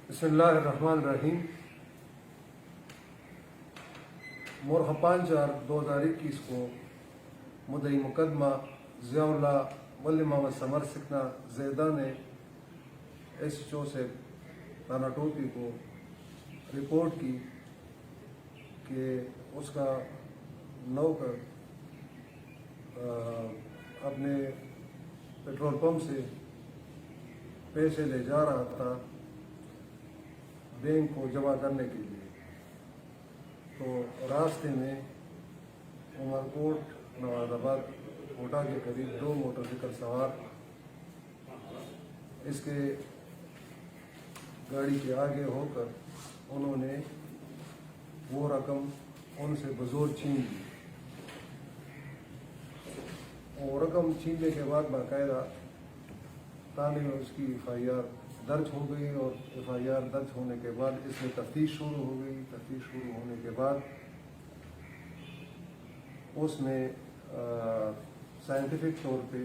بسم اللہ الرحمن الرحیم۔ مورخ 5/4/2021 کو مدعی مقدمہ ضیاء اللہ ولی محمد سمر سکنا زیدہ نے ایس ایچ او سے رانا ٹوپی کو رپورٹ کی کہ اس کا نوکر اپنے پیٹرول پمپ سے پیسے لے جا رہا تھا بینک کو جمع کرنے کے لیے، تو راستے میں عمر کوٹ نواز آباد کوٹا کے قریب 2 موٹر سائیکل سوار اس کے گاڑی کے آگے ہو کر انہوں نے وہ رقم ان سے بزور چھین لی، اور رقم چھیننے کے بعد باقاعدہ تھانے میں اس کی ایف آئی آر درج ہو گئی، اور ایف آئی آر درج ہونے کے بعد اس میں تفتیش شروع ہو گئی۔ تفتیش شروع ہونے کے بعد اس میں سائنٹیفک طور پہ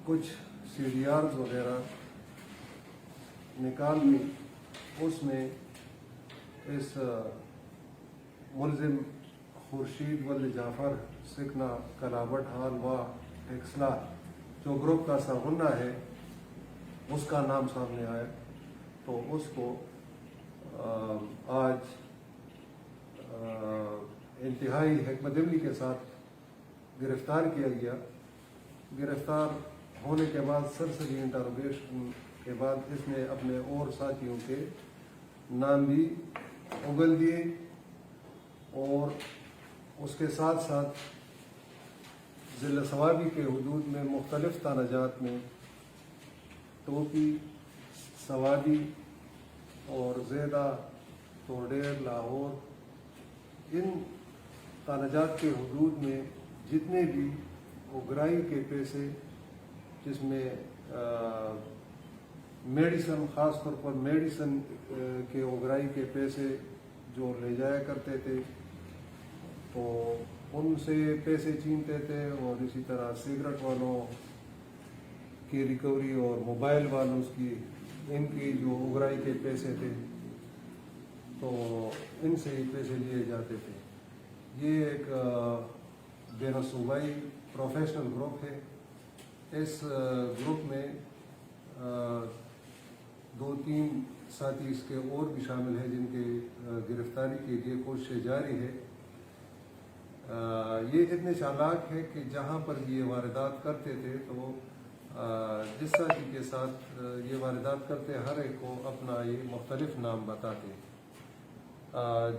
کچھ سی ڈی آرز وغیرہ نکال کے اس میں اس ملزم خورشید ولی جعفر سکنا کلابٹ حال و ٹیکسلا جو گروپ کا سرغنہ ہے اس کا نام سامنے آیا، تو اس کو آج انتہائی حکمت عملی کے ساتھ گرفتار کیا گیا۔ گرفتار ہونے کے بعد سرسری انٹروگیشن کے بعد اس نے اپنے اور ساتھیوں کے نام بھی اگل دیے، اور اس کے ساتھ ساتھ ضلع ثوابی کے حدود میں مختلف تھانہ جات میں ٹوپی، ثوابی اور زیدہ، توڈیر، لاہور، ان تھانہ جات کے حدود میں جتنے بھی اگرائی کے پیسے، جس میں میڈیسن، خاص طور پر میڈیسن کے اگرائی کے پیسے جو لے جایا کرتے تھے تو ان سے پیسے چھینتے تھے، اور اسی طرح سگریٹ والوں کی ریکوری اور موبائل والوں ان کی جو اگرائی کے پیسے تھے تو ان سے ہی پیسے لیے جاتے تھے۔ یہ ایک بین صوبائی پروفیشنل گروپ ہے۔ اس گروپ میں 2-3 ساتھی اس کے اور بھی شامل ہیں جن کی گرفتاری کے لیے کوششیں جاری ہے۔ یہ اتنے چالاک ہے کہ جہاں پر یہ واردات کرتے تھے تو جس ساتھی کے ساتھ یہ واردات کرتے ہر ایک کو اپنا یہ مختلف نام بتاتے،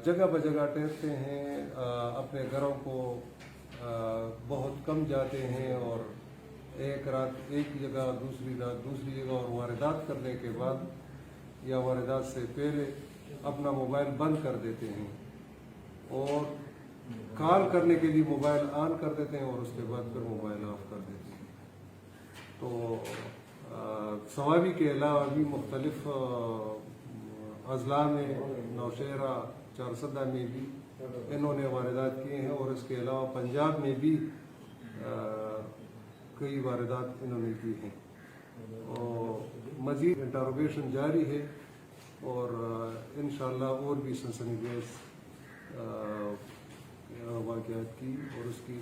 جگہ بجگہ ٹھہرتے ہیں، اپنے گھروں کو بہت کم جاتے ہیں، اور ایک رات ایک جگہ، دوسری رات دوسری جگہ، اور واردات کرنے کے بعد یا واردات سے پہلے اپنا موبائل بند کر دیتے ہیں، اور کال کرنے کے لیے موبائل آن کر دیتے ہیں، اور اس کے بعد پھر موبائل آف کر دیتے ہیں۔ تو ثوابی کے علاوہ بھی مختلف اضلاع میں، نوشہرہ، چارسدہ میں بھی انہوں نے واردات کیے ہیں، اور اس کے علاوہ پنجاب میں بھی کئی واردات انہوں نے کی ہیں، اور مزید انٹروگیشن جاری ہے، اور انشاءاللہ اور بھی سنسنیخیز واقعات کی اور اس کی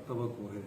توقع ہے۔